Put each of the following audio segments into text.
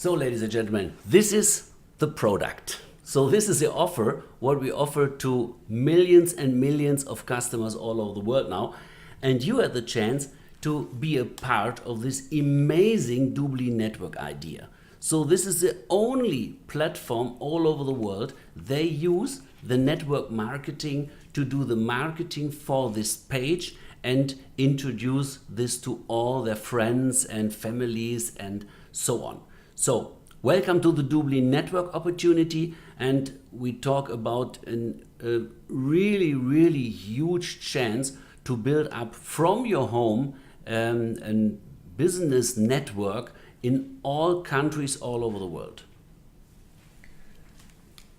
So, ladies and gentlemen, this is the product. So this is the offer, what we offer to millions and millions of customers all over the world now. And you had the chance to be a part of this amazing Doobly network idea. So this is the only platform all over the world. They use the network marketing to do the marketing for this page and introduce this to all their friends and families and so on. So, welcome to the Doobly network opportunity, and we talk about a really, really huge chance to build up from your home a business network in all countries all over the world.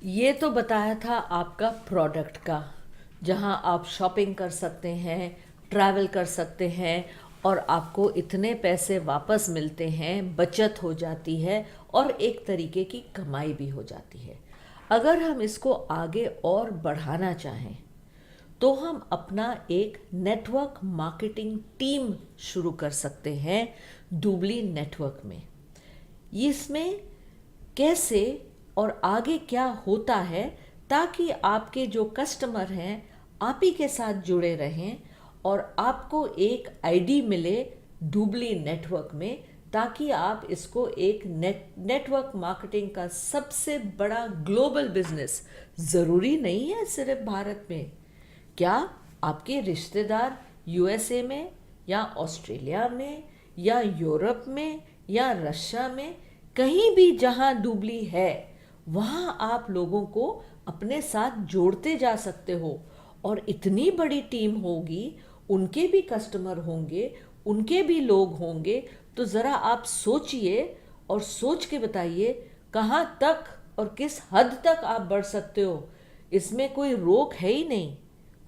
ये तो बताया था आपका product का, जहां आप shopping कर सकते हैं, ट्रैवल कर सकते हैं और आपको इतने पैसे वापस मिलते हैं, बचत हो जाती है और एक तरीके की कमाई भी हो जाती है। अगर हम इसको आगे और बढ़ाना चाहें तो हम अपना एक नेटवर्क मार्केटिंग टीम शुरू कर सकते हैं डूबली नेटवर्क में। इसमें कैसे और आगे क्या होता है ताकि आपके जो कस्टमर हैं आप ही के साथ जुड़े रहें और आपको एक आईडी मिले डूबली नेटवर्क में, ताकि आप इसको एक नेटवर्क मार्केटिंग का सबसे बड़ा ग्लोबल बिजनेस, ज़रूरी नहीं है सिर्फ भारत में, क्या आपके रिश्तेदार यूएसए में या ऑस्ट्रेलिया में या यूरोप में या रशिया में, कहीं भी जहां डूबली है वहां आप लोगों को अपने साथ जोड़ते जा सकते हो। और इतनी बड़ी टीम होगी, उनके भी कस्टमर होंगे, उनके भी लोग होंगे, तो ज़रा आप सोचिए और सोच के बताइए कहाँ तक और किस हद तक आप बढ़ सकते हो। इसमें कोई रोक है ही नहीं।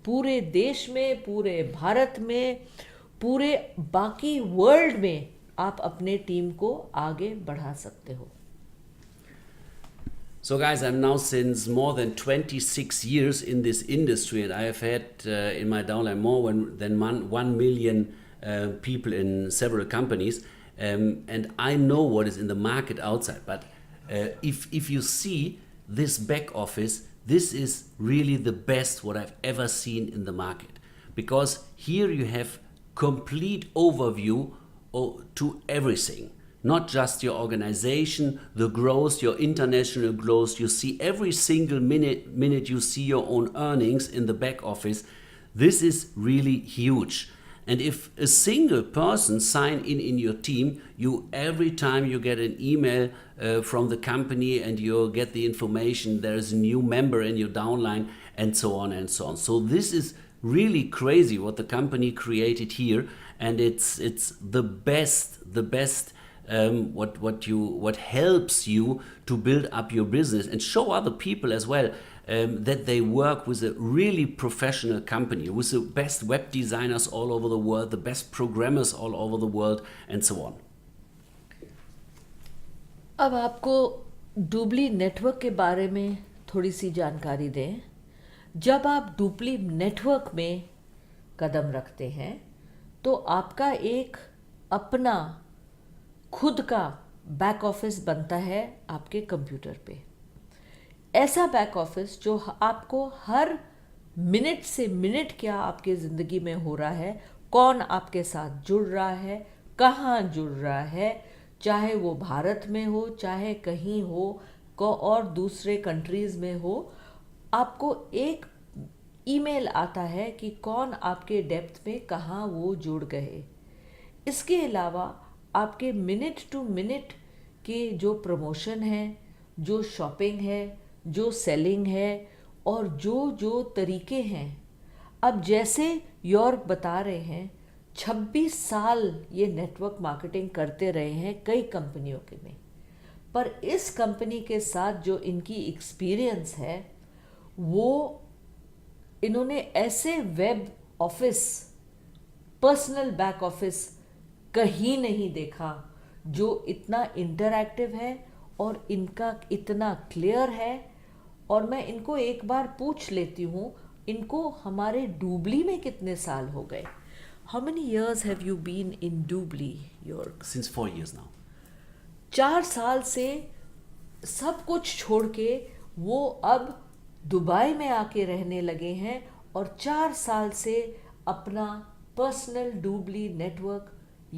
पूरे देश में, पूरे भारत में, पूरे बाकी वर्ल्ड में आप अपने टीम को आगे बढ़ा सकते हो। So guys, I'm now since more than 26 years in this industry, and I have had in my downline more than 1 million people in several companies, and I know what is in the market outside. But if you see this back office, this is really the best what I've ever seen in the market, because here you have complete overview to everything. Not just your organization, the growth, your international growth. You see every single minute you see your own earnings in the back office. This is really huge. And if a single person sign in your team, you every time you get an email from the company and you get the information there is a new member in your downline and so on and so on. So this is really crazy what the company created here, and it's the best. What helps you to build up your business and show other people as well that they work with a really professional company, with the best web designers all over the world, the best programmers all over the world, and so on. अब आपको डूबली network के बारे में थोड़ी सी जानकारी दें। जब आप डूबली नेटवर्क में कदम रखते हैं तो आपका एक अपना खुद का बैक ऑफिस बनता है आपके कंप्यूटर पे। ऐसा बैक ऑफिस जो आपको हर मिनट से मिनट क्या आपके ज़िंदगी में हो रहा है, कौन आपके साथ जुड़ रहा है, कहाँ जुड़ रहा है, चाहे वो भारत में हो, चाहे कहीं हो और दूसरे कंट्रीज़ में हो, आपको एक ईमेल आता है कि कौन आपके डेप्थ में कहाँ वो जुड़ गए। इसके अलावा आपके मिनट टू मिनट के जो प्रमोशन है, जो शॉपिंग है, जो सेलिंग है और जो तरीके हैं। अब जैसे यॉर्क बता रहे हैं 26 साल ये नेटवर्क मार्केटिंग करते रहे हैं कई कंपनियों के में, पर इस कंपनी के साथ जो इनकी एक्सपीरियंस है वो इन्होंने ऐसे web office, personal back office कहीं नहीं देखा जो इतना इंटरैक्टिव है और इनका इतना क्लियर है। और मैं इनको एक बार पूछ लेती हूँ, इनको हमारे डूबली में कितने साल हो गए? How many years have you been in Doobly, Jörg? Since 4 years now. 4 साल से सब कुछ छोड़ के वो अब दुबई में आके रहने लगे हैं और 4 साल से अपना पर्सनल डुबली नेटवर्क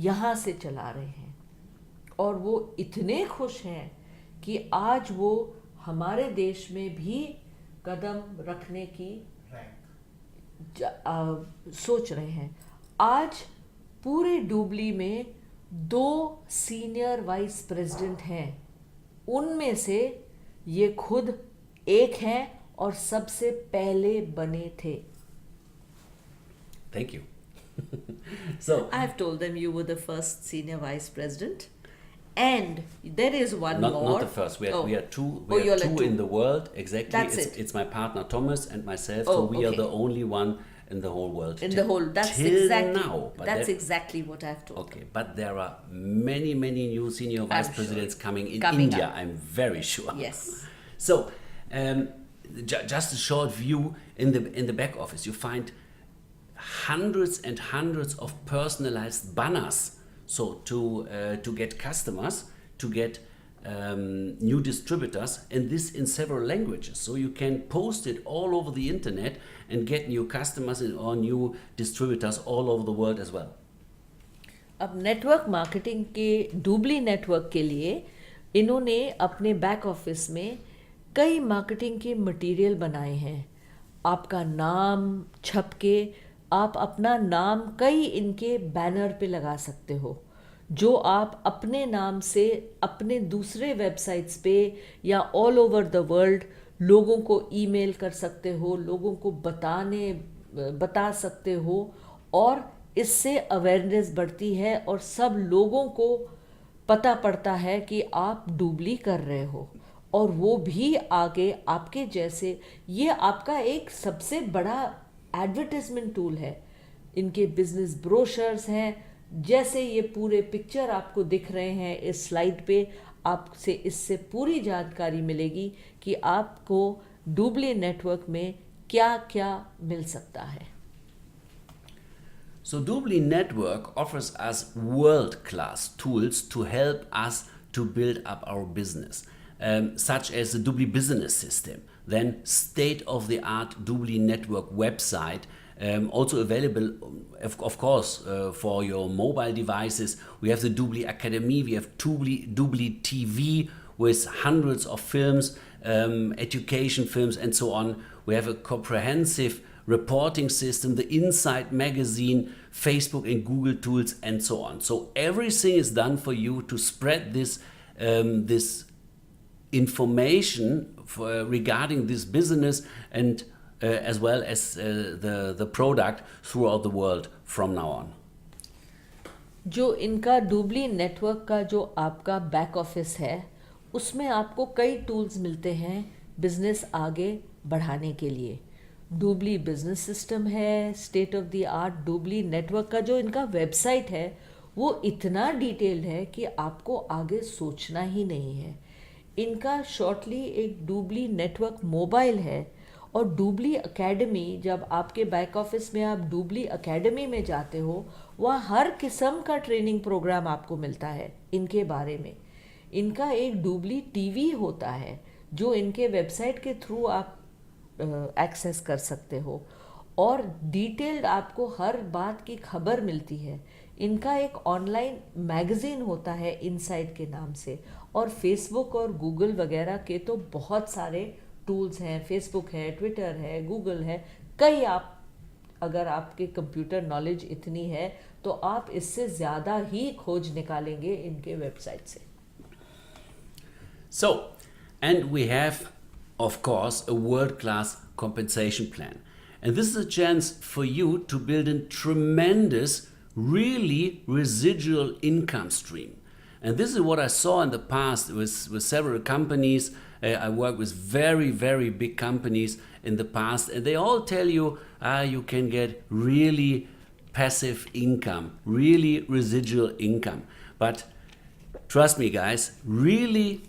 यहाँ से चला रहे हैं और वो इतने खुश हैं कि आज वो हमारे देश में भी कदम रखने की सोच रहे हैं। आज पूरे डुबली में 2 सीनियर वाइस प्रेसिडेंट हैं, उनमें से ये खुद एक हैं और सबसे पहले बने थे। Thank you. So I've told them you were the first senior vice president, and there is one more. not the first. We are two. Oh, We you're are like two two. in the world. Exactly. That's it. It's my partner Thomas and myself. Oh, So we are okay. the only one in the whole world. In the whole, that's till exactly now. But that's exactly what I've told. okay. But there are many new senior vice sure. presidents coming in Coming India. up. I'm very sure. Yes. So, just a short view in the back office. You find hundreds and hundreds of personalized banners. So to get customers, to get new distributors, and this in several languages. So you can post it all over the internet and get new customers or new distributors all over the world as well. अब network marketing के डुबली network के लिए इन्होंने अपने back office में कई marketing के material बनाए हैं। आपका नाम छप के आप अपना नाम कई इनके बैनर पे लगा सकते हो, जो आप अपने नाम से अपने दूसरे वेबसाइट्स पे या ऑल ओवर द वर्ल्ड लोगों को ईमेल कर सकते हो, लोगों को बता सकते हो और इससे अवेयरनेस बढ़ती है और सब लोगों को पता पड़ता है कि आप डुबली कर रहे हो और वो भी आगे आपके जैसे। ये आपका एक सबसे बड़ा एडवर्टाइजमेंट टूल है। इनके बिजनेस ब्रोशर्स हैं, जैसे ये पूरे पिक्चर आपको दिख रहे हैं इस स्लाइड पे, आपसे इससे पूरी जानकारी मिलेगी कि आपको डुबली नेटवर्क में क्या क्या मिल सकता है। So Dubli Network offers us world-class tools to help us to build up our business, such as the Dubli Business System, then state-of-the-art Dubli Network website, also available, of course, for your mobile devices. We have the Dubli Academy, we have Dubli TV with hundreds of films, education films and so on. We have a comprehensive reporting system, the Insight magazine, Facebook and Google tools, and so on. So everything is done for you to spread this information regarding this business and as well as the product throughout the world from now on. जो इनका डुबली network का जो आपका back office है, उसमें आपको कई tools मिलते हैं बिजनेस आगे बढ़ाने के लिए। डुबली बिजनेस सिस्टम है, state of the art Dubli network का जो इनका वेबसाइट है वो इतना डिटेल्ड है कि आपको आगे सोचना ही नहीं है। इनका शॉर्टली एक डुबली नेटवर्क मोबाइल है और डुबली एकेडमी, जब आपके बैक ऑफिस में आप डुबली एकेडमी में जाते हो, वहाँ हर किस्म का ट्रेनिंग प्रोग्राम आपको मिलता है इनके बारे में। इनका एक डुबली टीवी होता है जो इनके वेबसाइट के थ्रू आप एक्सेस कर सकते हो और डिटेल्ड आपको हर बात की खबर मिलती है। इनका एक ऑनलाइन मैगज़ीन होता है इनसाइट के नाम से, और फेसबुक और गूगल वगैरह के तो बहुत सारे टूल्स हैं। फेसबुक है, ट्विटर है, गूगल है, कई आप अगर आपके कंप्यूटर नॉलेज इतनी है तो आप इससे ज़्यादा ही खोज निकालेंगे इनके वेबसाइट से। So, and we have, of course, a world-class compensation plan. And this is a chance for you to build a tremendous, really residual income stream. And this is what I saw in the past with several companies. I work with very big companies in the past, and they all tell you you can get really passive income, really residual income. But trust me, guys, really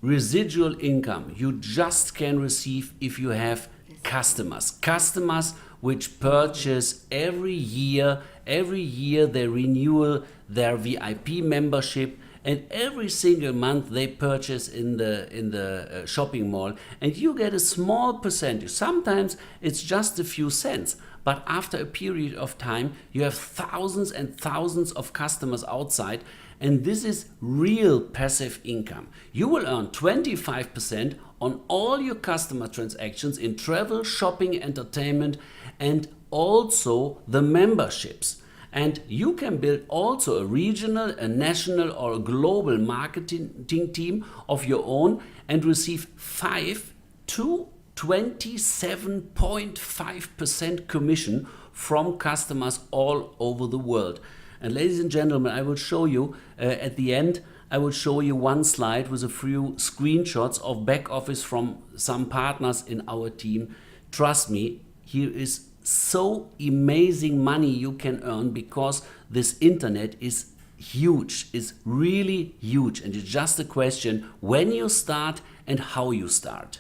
residual income you just can receive if you have customers which purchase every year they renew their VIP membership and every single month they purchase in the shopping mall, and you get a small percentage. Sometimes it's just a few cents, but after a period of time you have thousands and thousands of customers outside, and this is real passive income. You will earn 25% on all your customer transactions in travel, shopping, entertainment, and also the memberships. And you can build also a regional, a national, or a global marketing team of your own and receive 5 to 27.5% commission from customers all over the world. And ladies and gentlemen, I will show you at the end, I will show you one slide with a few screenshots of back office from some partners in our team. Trust me, here is so amazing money you can earn, because this internet is huge, is really huge, and it's just a question when you start and how you start.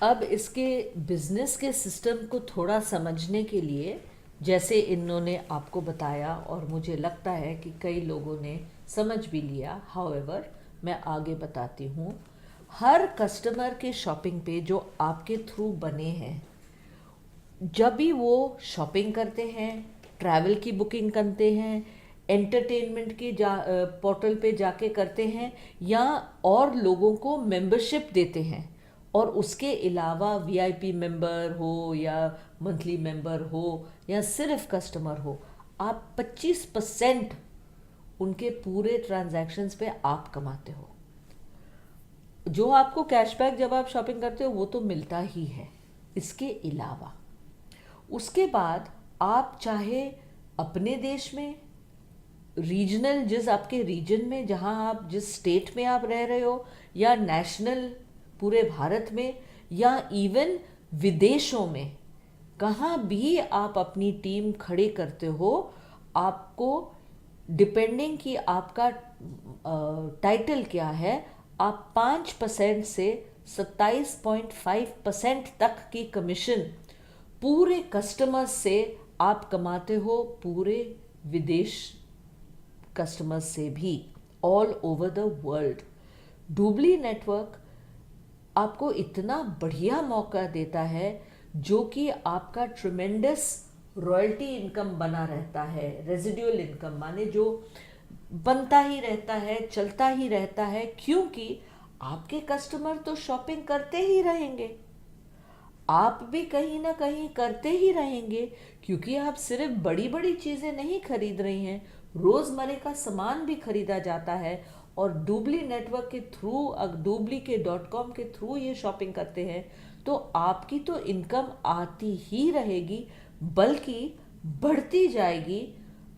अब इसके business के system को थोड़ा समझने के लिए, जैसे इन्होंने आपको बताया और मुझे लगता है कि कई लोगों ने समझ भी लिया, हाउएवर मैं आगे बताती हूँ। हर कस्टमर के शॉपिंग पे जो आपके थ्रू बने हैं, जब भी वो शॉपिंग करते हैं, ट्रैवल की बुकिंग करते हैं, एंटरटेनमेंट के पोर्टल पे जाके करते हैं, या और लोगों को मेंबरशिप देते हैं, और उसके अलावा वीआईपी मेंबर हो या मंथली मेंबर हो या सिर्फ कस्टमर हो, आप 25% उनके पूरे ट्रांजैक्शंस पे आप कमाते हो। जो आपको कैशबैक जब आप शॉपिंग करते हो वो तो मिलता ही है। इसके अलावा उसके बाद आप चाहे अपने देश में, रीजनल, जिस आपके रीजन में, जहां आप जिस स्टेट में आप रह रहे हो, या नेशनल पूरे भारत में, या इवन विदेशों में, कहाँ भी आप अपनी टीम खड़े करते हो, आपको डिपेंडिंग कि आपका टाइटल क्या है, आप 5% से 27.5% तक की कमीशन पूरे कस्टमर्स से आप कमाते हो, पूरे विदेश कस्टमर्स से भी, all over the world. Dubli network आपको इतना बढ़िया मौका देता है, जो कि आपका ट्रिमेंडस रॉयल्टी इनकम बना रहता है, रेजिडुअल इनकम, माने जो बनता ही रहता है, चलता ही रहता है, क्योंकि आपके कस्टमर तो शॉपिंग करते ही रहेंगे, आप भी कहीं ना कहीं करते ही रहेंगे, क्योंकि आप सिर्फ बड़ी बड़ी चीज़ें नहीं खरीद रही हैं, रोज़मर्रा का सामान भी खरीदा जाता है। और डुबली नेटवर्क के थ्रू, डुबली के .com के थ्रू ये शॉपिंग करते हैं, तो आपकी तो इनकम आती ही रहेगी, बल्कि बढ़ती जाएगी।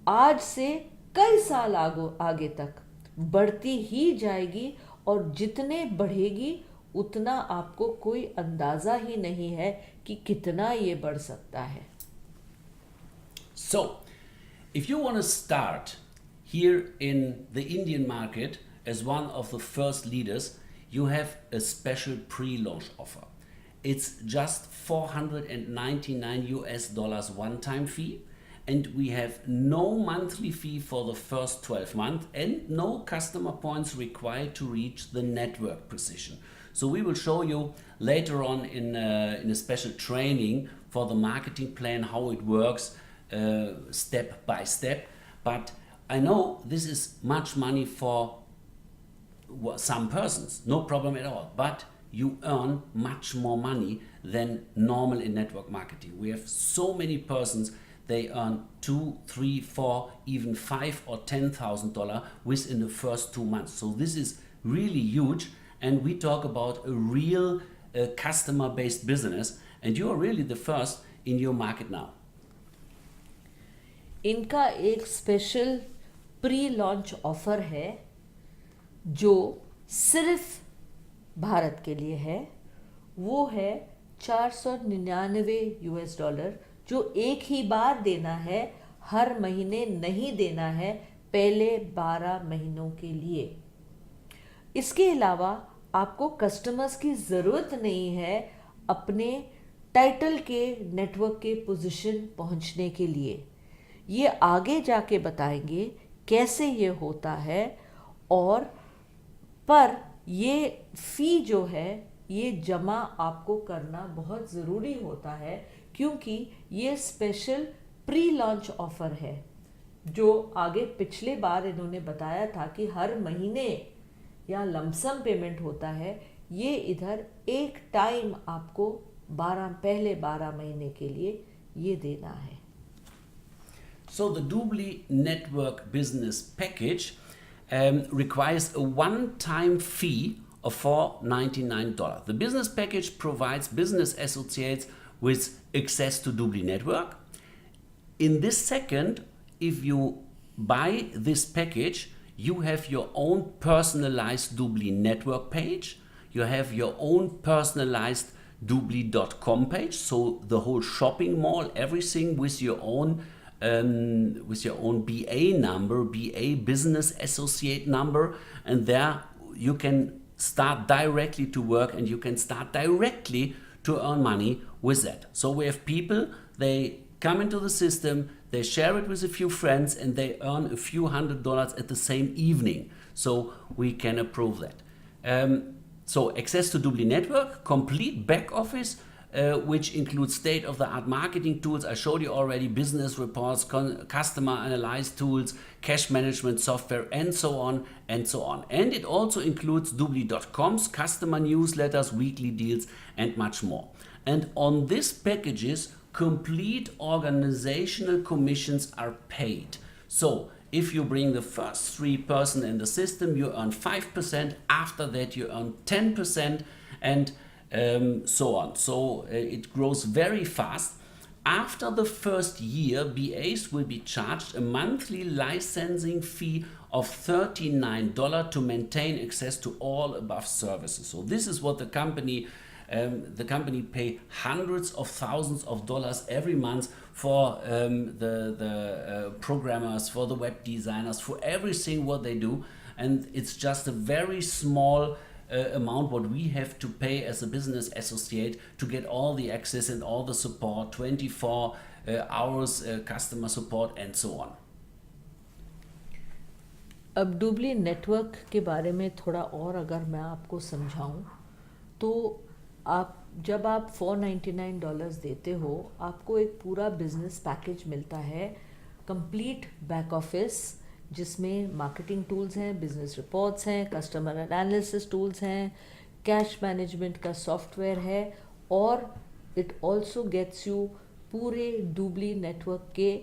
आज से कई साल आगे तक बढ़ती ही जाएगी, और जितने बढ़ेगी उतना आपको कोई अंदाज़ा ही नहीं है कि कितना ये बढ़ सकता है। So, if you want to start here in the Indian market as one of the first leaders, you have a special pre-launch offer. It's just $499 one-time fee, and we have no monthly fee for the first 12 months and no customer points required to reach the network position. So we will show you later on in a special training for the marketing plan how it works step by step. But I know this is much money for some persons, no problem at all, but you earn much more money than normal in network marketing. We have so many persons, they earn $2, $3, $4, even $5 or $10,000 within the first 2 months. So this is really huge, and we talk about a real customer-based business, and you are really the first in your market now. इनका एक special pre launch offer है जो सिर्फ भारत के लिए है। वो है $499, जो एक ही बार देना है, हर महीने नहीं देना है, पहले 12 महीनों के लिए। इसके अलावा आपको कस्टमर्स की ज़रूरत नहीं है अपने टाइटल के नेटवर्क के पोजीशन पहुंचने के लिए। ये आगे जाके बताएंगे कैसे ये होता है, और पर ये फ़ी जो है ये जमा आपको करना बहुत ज़रूरी होता है, क्योंकि ये स्पेशल प्री लॉन्च ऑफ़र है जो आगे पिछले बार इन्होंने बताया था कि हर महीने या लमसम पेमेंट होता है। ये इधर एक टाइम आपको पहले 12 महीने के लिए ये देना है। So the Doobly Network Business Package requires a one-time fee of $499. The business package provides business associates with access to Doobly Network. In this second, if you buy this package, you have your own personalized Doobly Network page. You have your own personalized Doobly.com page. So the whole shopping mall, everything with your own BA number, BA business associate number, and there you can start directly to work and you can start directly to earn money with that. So we have people, they come into the system, they share it with a few friends, and they earn a few $100s at the same evening. So we can approve that. So access to Doobly Network, complete back office, which includes state-of-the-art marketing tools. I showed you already, business reports, customer analyze tools, cash management software, and so on and so on. And it also includes Doobly.com's customer newsletters, weekly deals, and much more. And on these packages, complete organizational commissions are paid. So if you bring the first 3 person in the system, you earn 5%. After that, you earn 10%, and so on. So it grows very fast. After the first year, BAs will be charged a monthly licensing fee of $39 to maintain access to all above services. So this is what the company pay hundreds of thousands of dollars every month for the programmers, for the web designers, for everything what they do, and it's just a very small amount what we have to pay as a business associate to get all the access and all the support, 24 hours customer support and so on. अब डूबली network के बारे में थोड़ा और अगर मैं आपको समझाऊं, तो जब आप $499 देते हो, आपको एक पूरा बिजनेस पैकेज मिलता है, कंप्लीट बैक ऑफिस, जिसमें मार्केटिंग टूल्स हैं, बिजनेस रिपोर्ट्स हैं, कस्टमर एनालिसिस टूल्स हैं, कैश मैनेजमेंट का सॉफ्टवेयर है, और इट ऑल्सो गेट्स यू पूरे डूबली नेटवर्क के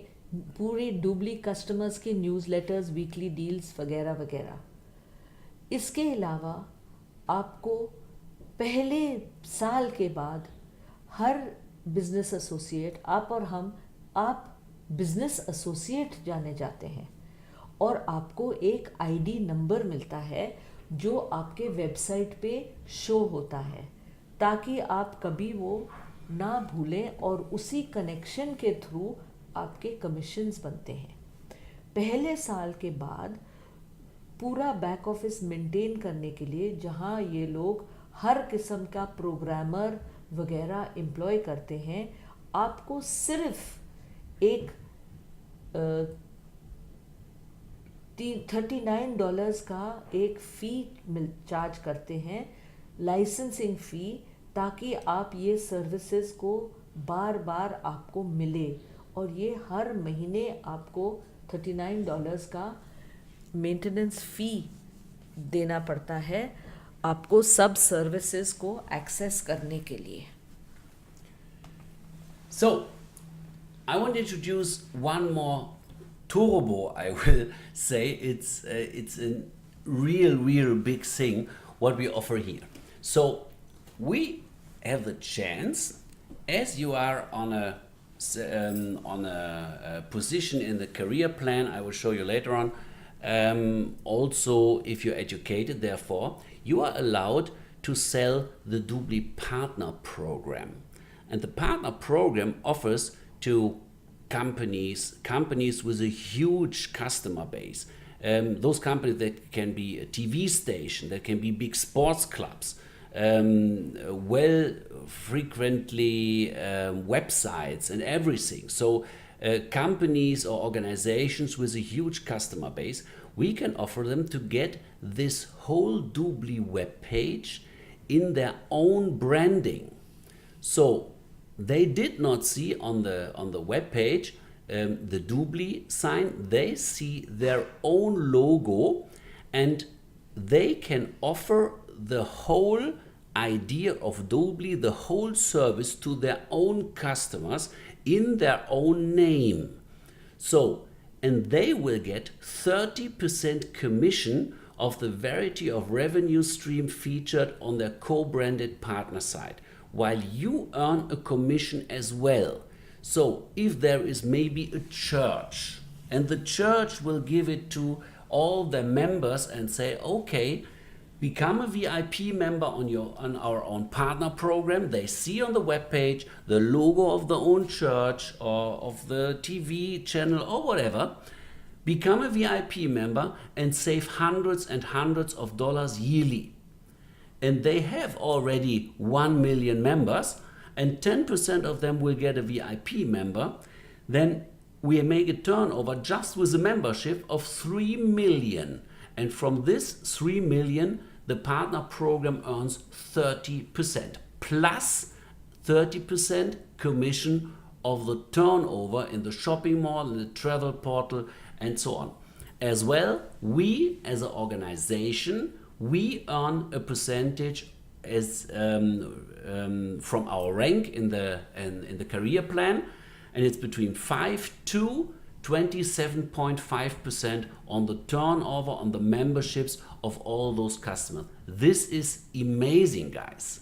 पूरे डूबली कस्टमर्स के न्यूज़लेटर्स, वीकली डील्स वगैरह वगैरह। इसके अलावा आपको पहले साल के बाद हर बिजनेस एसोसिएट, आप बिजनेस एसोसिएट जाने जाते हैं, और आपको एक आईडी नंबर मिलता है जो आपके वेबसाइट पे शो होता है, ताकि आप कभी वो ना भूलें, और उसी कनेक्शन के थ्रू आपके कमीशंस बनते हैं। पहले साल के बाद पूरा बैक ऑफिस मेंटेन करने के लिए, जहां ये लोग हर किस्म का प्रोग्रामर वगैरह एम्प्लॉय करते हैं, आपको सिर्फ एक $39 का एक फ़ी चार्ज करते हैं, लाइसेंसिंग फ़ी, ताकि आप ये सर्विसेज को बार बार आपको मिले, और ये हर महीने आपको $39 का मेंटेनेंस फ़ी देना पड़ता है आपको सब सर्विसेज को एक्सेस करने के लिए। So, I want to introduce one more turbo, I will say. It's a real big thing what we offer here. So, we have the chance, as you are on a position in the career plan, I will show you later on. Also, if you're educated, therefore, you are allowed to sell the Doobly Partner Program. And the Partner Program offers to companies with a huge customer base. Those companies that can be a TV station, that can be big sports clubs, frequently websites and everything. So companies or organizations with a huge customer base, we can offer them to get this whole Doobly web page in their own branding. So they did not see on the web page the Doobly sign. They see their own logo, and they can offer the whole idea of Doobly, the whole service, to their own customers in their own name. So, and they will get 30% commission of the variety of revenue stream featured on their co-branded partner site, while you earn a commission as well. So if there is maybe a church, and the church will give it to all their members and say, okay, become a VIP member on our own partner program. They see on the webpage the logo of the own church or of the TV channel or whatever. Become a VIP member and save hundreds and hundreds of dollars yearly. And they have already 1 million members, and 10% of them will get a VIP member. Then we make a turnover just with the membership of 3 million. And from this 3 million, the partner program earns 30% plus 30% commission of the turnover in the shopping mall, in the travel portal, and so on. As well, we as an organization, we earn a percentage as from our rank in the career plan, and it's between 5 to 27.5% on the turnover, on the memberships of all those customers. This is amazing, guys.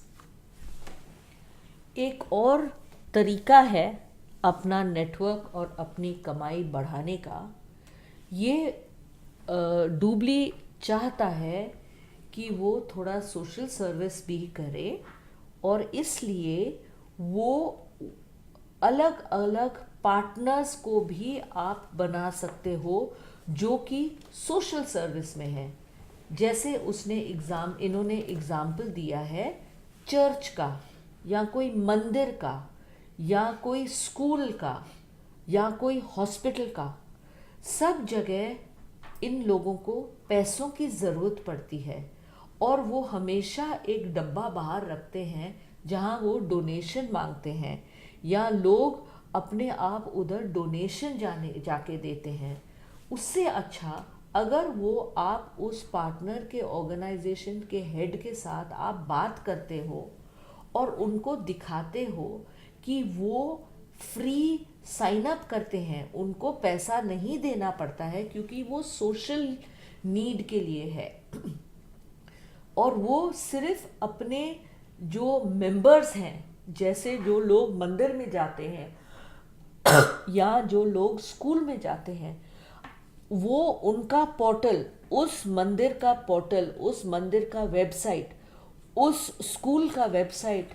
एक और तरीका है अपना network और अपनी कमाई बढ़ाने का। ये डूबली चाहता है कि वो थोड़ा सोशल सर्विस भी करे, और इसलिए वो अलग अलग पार्टनर्स को भी आप बना सकते हो जो कि सोशल सर्विस में है। जैसे इन्होंने एग्जाम्पल दिया है चर्च का, या कोई मंदिर का, या कोई स्कूल का, या कोई हॉस्पिटल का। सब जगह इन लोगों को पैसों की ज़रूरत पड़ती है, और वो हमेशा एक डब्बा बाहर रखते हैं जहां वो डोनेशन मांगते हैं, या लोग अपने आप उधर डोनेशन जाके देते हैं। उससे अच्छा अगर वो आप उस पार्टनर के ऑर्गेनाइजेशन के हेड के साथ आप बात करते हो और उनको दिखाते हो कि वो फ्री साइन अप करते हैं, उनको पैसा नहीं देना पड़ता है क्योंकि वो सोशल नीड के लिए है, और वो सिर्फ अपने जो मेंबर्स हैं, जैसे जो लोग मंदिर में जाते हैं या जो लोग स्कूल में जाते हैं, वो उनका पोर्टल, उस मंदिर का पोर्टल, उस मंदिर का वेबसाइट, उस स्कूल का वेबसाइट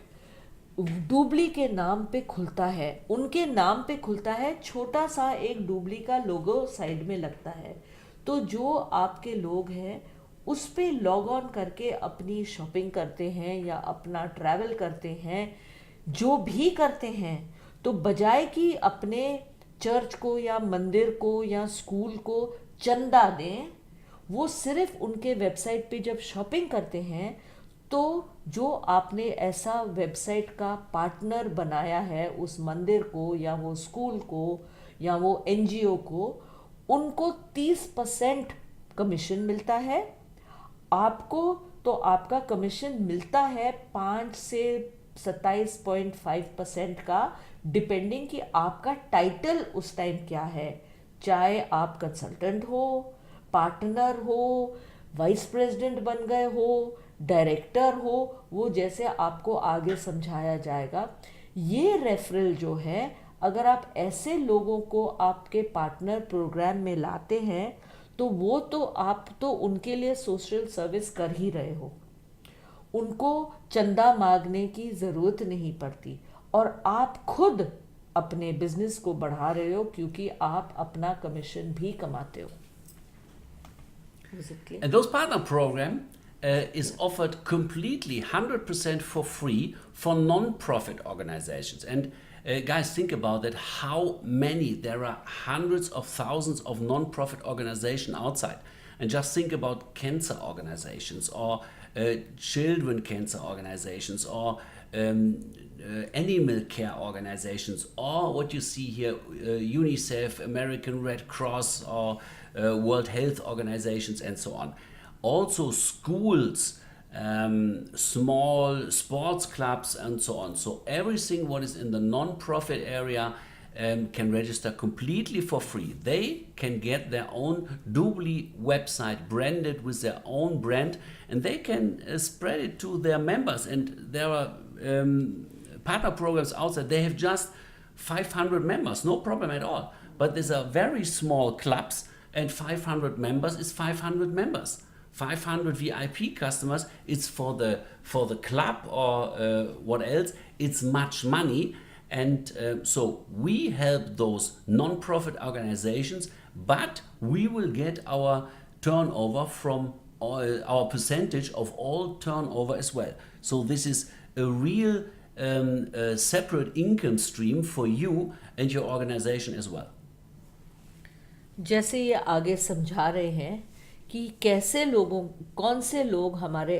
डूबली के नाम पे खुलता है, उनके नाम पे खुलता है। छोटा सा एक डूबली का लोगो साइड में लगता है, तो जो आपके लोग हैं उस पे लॉग ऑन करके अपनी शॉपिंग करते हैं या अपना ट्रैवल करते हैं, जो भी करते हैं, तो बजाय कि अपने चर्च को या मंदिर को या स्कूल को चंदा दें, वो सिर्फ उनके वेबसाइट पे जब शॉपिंग करते हैं, तो जो आपने ऐसा वेबसाइट का पार्टनर बनाया है उस मंदिर को या वो स्कूल को या वो एनजीओ को, उनको 30% कमीशन मिलता है। आपको तो आपका कमीशन मिलता है 5 से 27.5% का, डिपेंडिंग कि आपका टाइटल उस टाइम क्या है। चाहे आप कंसल्टेंट हो, पार्टनर हो, वाइस प्रेसिडेंट बन गए हो, डायरेक्टर हो, वो जैसे आपको आगे समझाया जाएगा। ये रेफरल जो है, अगर आप ऐसे लोगों को आपके पार्टनर प्रोग्राम में लाते हैं, तो वो तो आप तो उनके लिए सोशल सर्विस कर ही रहे हो, उनको चंदा मांगने की ज़रूरत नहीं पड़ती, और आप खुद अपने बिजनेस को बढ़ा रहे हो क्योंकि आप अपना कमीशन भी कमाते हो। And those partner program is offered completely 100% for free for non-profit organizations. And Guys, think about that. How many? There are hundreds of thousands of non-profit organizations outside. And just think about cancer organizations or children cancer organizations or animal care organizations, or what you see here, UNICEF, American Red Cross, or World Health Organizations, and so on. Also schools, small sports clubs, and so on. So everything what is in the non-profit area can register completely for free. They can get their own Doobly website branded with their own brand, and they can spread it to their members. And there are partner programs outside. They have just 500 members, no problem at all. But these are very small clubs, and 500 members is 500 members. 500 VIP customers, it's for the club or what else. It's much money. And so we help those non-profit organizations, but we will get our turnover from our percentage of all turnover as well. So this is a real separate income stream for you and your organization as well. जैसे ये आगे समझा रहे हैं कि कैसे लोगों, कौन से लोग हमारे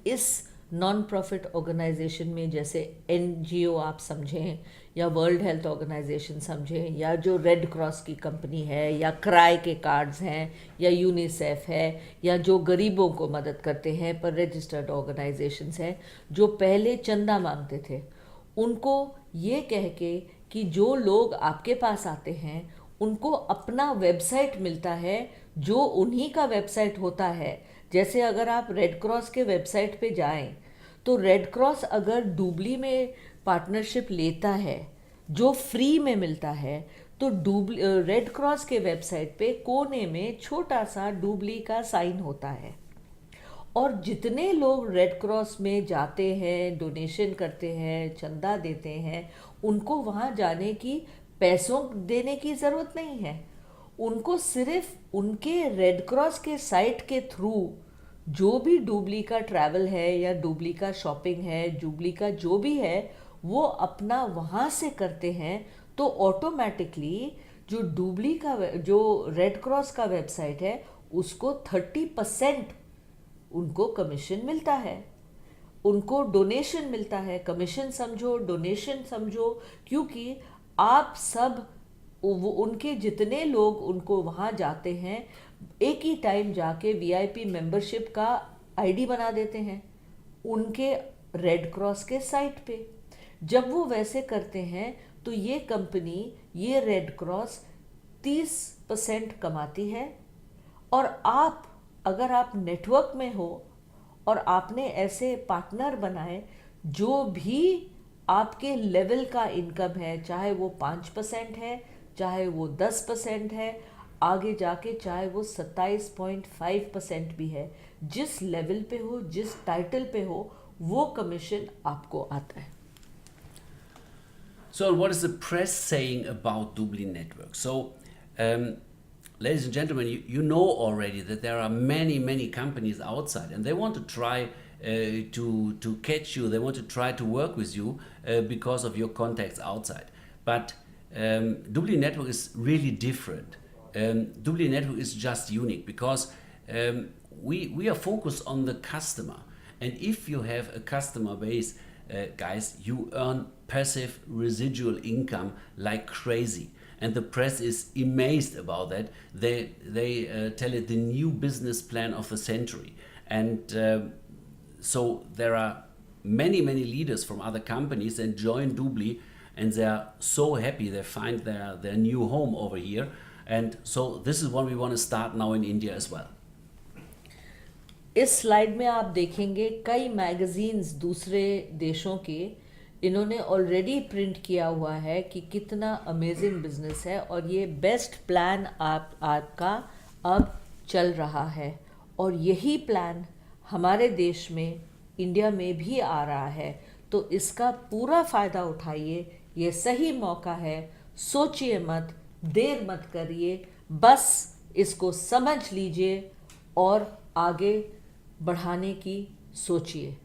इस नॉन प्रॉफिट ऑर्गेनाइजेशन में, जैसे एनजीओ आप समझें, या वर्ल्ड हेल्थ ऑर्गेनाइजेशन समझें, या जो रेड क्रॉस की कंपनी है, या क्राई के कार्ड्स हैं, या यूनिसेफ है, या जो गरीबों को मदद करते हैं पर रजिस्टर्ड ऑर्गेनाइजेशंस हैं, जो पहले चंदा मांगते थे, उनको ये कह के कि जो लोग आपके पास आते हैं उनको अपना वेबसाइट मिलता है जो उन्हीं का वेबसाइट होता है। जैसे अगर आप रेड क्रॉस के वेबसाइट पे जाएं तो रेड क्रॉस अगर डूबली में पार्टनरशिप लेता है जो फ्री में मिलता है, तो रेड क्रॉस के वेबसाइट पे कोने में छोटा सा डूबली का साइन होता है। और जितने लोग रेड क्रॉस में जाते हैं, डोनेशन करते हैं, चंदा देते हैं, उनको वहाँ जाने की, पैसों देने की ज़रूरत नहीं है। उनको सिर्फ उनके रेड क्रॉस के साइट के थ्रू जो भी डूबली का ट्रैवल है या डूबली का शॉपिंग है, डूबली का जो भी है, वो अपना वहाँ से करते हैं, तो ऑटोमेटिकली जो डूबली का, जो रेड क्रॉस का वेबसाइट है, उसको 30% उनको कमीशन मिलता है, उनको डोनेशन मिलता है। कमीशन समझो, डोनेशन समझो, क्योंकि आप सब उनके जितने लोग उनको वहाँ जाते हैं, एक ही टाइम जाके वीआईपी मेंबरशिप का आईडी बना देते हैं उनके रेड क्रॉस के साइट पे। जब वो वैसे करते हैं तो ये कंपनी, ये रेड क्रॉस 30% कमाती है। और आप, अगर आप नेटवर्क में हो और आपने ऐसे पार्टनर बनाए जो भी आपके लेवल का इनकम है, चाहे वो 5% है, चाहे वो 10% है, आगे जाके चाहे वो 27.5% भी है, जिस लेवल पे हो, जिस टाइटल पे हो, वो कमीशन आपको आता है। So what is the press saying about Doobly Network? So ladies and gentlemen, you know already that there are many companies outside, and they want to try to catch you. They want to try to work with you because of your contacts outside. But Doobly Network is really different. Doobly Network is just unique because we are focused on the customer. And if you have a customer base, guys, you earn passive residual income like crazy. And the press is amazed about that. They tell it the new business plan of the century. And so there are many leaders from other companies that join Doobly, and they are so happy they find their new home over here. And so this is what we want to start now in India as well. इस slide में आप देखेंगे कई magazines दूसरे देशों के, इन्होंने already print किया हुआ है कि कितना अमेजिंग बिजनेस है और ये बेस्ट प्लान आपका अब चल रहा है। और यही प्लान हमारे देश में, इंडिया में भी आ रहा है। तो इसका पूरा फ़ायदा उठाइए, ये सही मौका है। सोचिए मत, देर मत करिए, बस इसको समझ लीजिए और आगे बढ़ाने की सोचिए।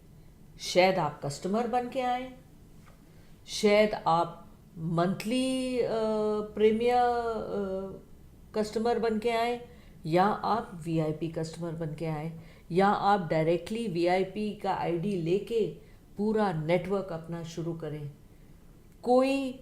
शायद आप कस्टमर बन के आए, शायद आप मंथली प्रीमियर कस्टमर बन के आए, या आप वीआईपी कस्टमर बन के आए, या आप डायरेक्टली वीआईपी का आईडी लेके पूरा नेटवर्क अपना शुरू करें। कोई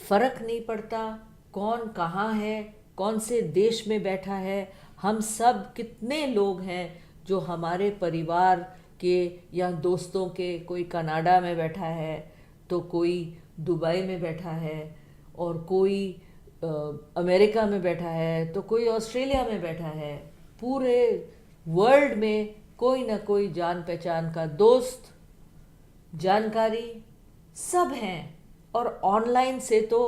फर्क नहीं पड़ता कौन कहाँ है, कौन से देश में बैठा है। हम सब कितने लोग हैं जो हमारे परिवार के या दोस्तों के, कोई कनाडा में बैठा है तो कोई दुबई में बैठा है, और कोई अमेरिका में बैठा है तो कोई ऑस्ट्रेलिया में बैठा है। पूरे वर्ल्ड में कोई ना कोई जान पहचान का दोस्त, जानकारी सब हैं, और ऑनलाइन से तो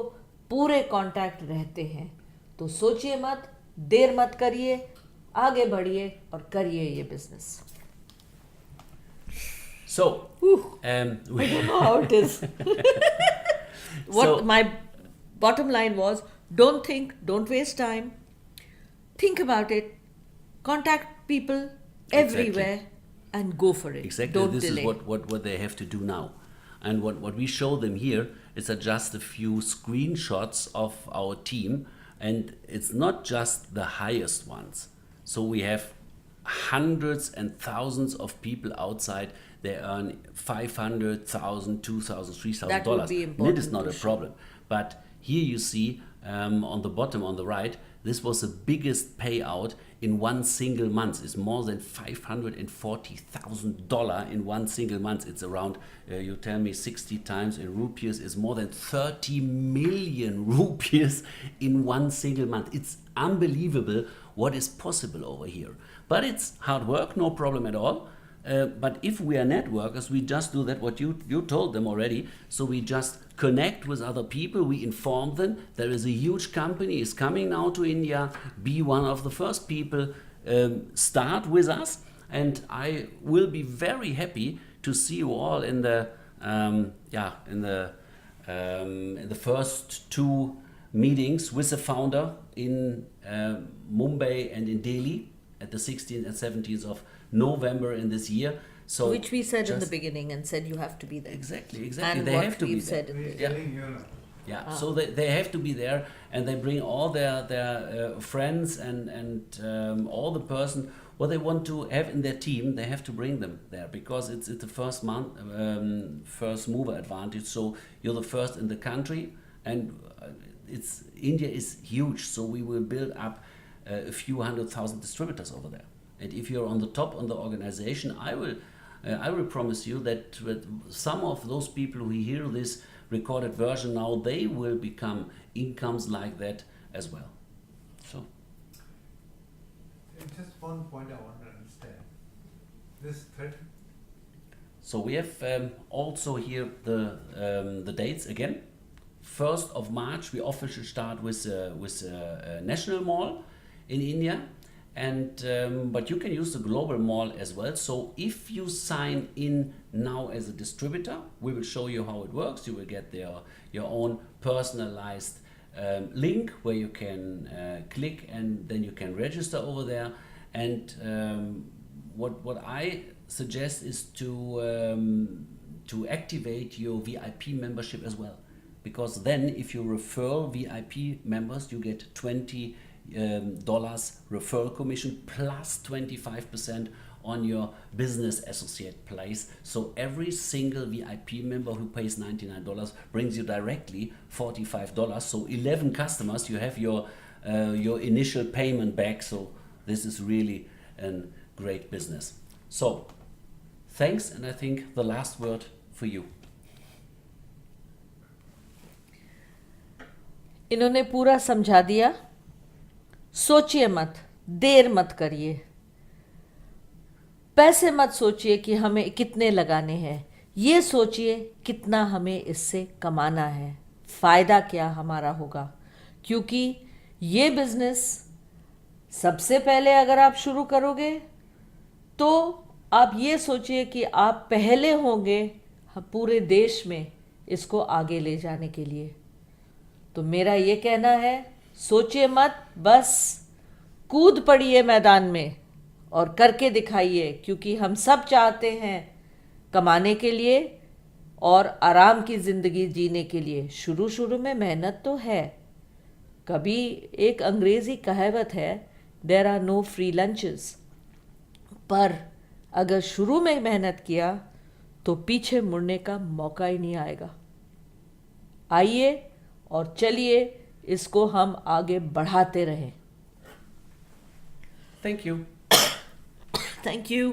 पूरे कांटेक्ट रहते हैं। तो सोचिए मत, देर मत करिए, आगे बढ़िए और करिए ये business. So, I don't know how it is. What So- my bottom line was, don't think, don't waste time. Think about it. Contact people everywhere and go for it. exactly, Don't this delay. is what they have to do now. And what we show them here is just a few screenshots of our team, and it's not just the highest ones. So we have hundreds and thousands of people outside. They earn $500,000, $2,000, $3,000. That would be And it important is not to a show. problem. But here you see on the bottom, on the right, this was the biggest payout in one single month. It's more than $540,000 in one single month. It's around, you tell me, 60 times in rupees. It's more than 30 million rupees in one single month. It's unbelievable what is possible over here. But it's hard work, no problem at all. But if we are networkers, we just do that what you told them already. So we just connect with other people, we inform them there is a huge company is coming now to India, be one of the first people, start with us, and I will be very happy to see you all in the in the first two meetings with the founder in Mumbai and in Delhi at the 16th and 17th of November in this year. So Which we said in the just- beginning and said you have to be there. Exactly. And They what have to be we've there. said in We're the telling you now. Yeah, so they have to be there, and they bring all their friends and all the person what they want to have in their team. They have to bring them there because it's the first first mover advantage. So you're the first in the country, and it's India is huge. So we will build up a few 100,000 distributors over there. And if you're on the top on the organization, I will promise you that with some of those people who hear this recorded version now, they will become incomes like that as well. So Just one point I want to understand. This 30, so we have also here the dates again. 1st of March we officially start with National Mall in India, and but you can use the global mall as well. So if you sign in now as a distributor, we will show you how it works. You will get your own personalized link where you can click, and then you can register over there. And what I suggest is to activate your VIP membership as well, because then if you refer VIP members, you get $20 referral commission plus 25% on your business associate place. So every single VIP member who pays $99 brings you directly $45. So 11 customers, you have your initial payment back. So this is really a great business. So thanks, and I think the last word for you. इन्होंने पूरा समझा दिया। सोचिए मत, देर मत करिए, पैसे मत सोचिए कि हमें कितने लगाने हैं, ये सोचिए कितना हमें इससे कमाना है, फ़ायदा क्या हमारा होगा। क्योंकि ये बिज़नेस सबसे पहले अगर आप शुरू करोगे तो आप ये सोचिए कि आप पहले होंगे पूरे देश में इसको आगे ले जाने के लिए। तो मेरा ये कहना है, सोचिए मत, बस कूद पड़िए मैदान में और करके दिखाइए, क्योंकि हम सब चाहते हैं कमाने के लिए और आराम की ज़िंदगी जीने के लिए शुरू शुरू में मेहनत तो है। कभी एक अंग्रेज़ी कहावत है, there are no free lunches, पर अगर शुरू में मेहनत किया तो पीछे मुड़ने का मौका ही नहीं आएगा। आइए और चलिए इसको हम आगे बढ़ाते रहें। Thank you. Thank you.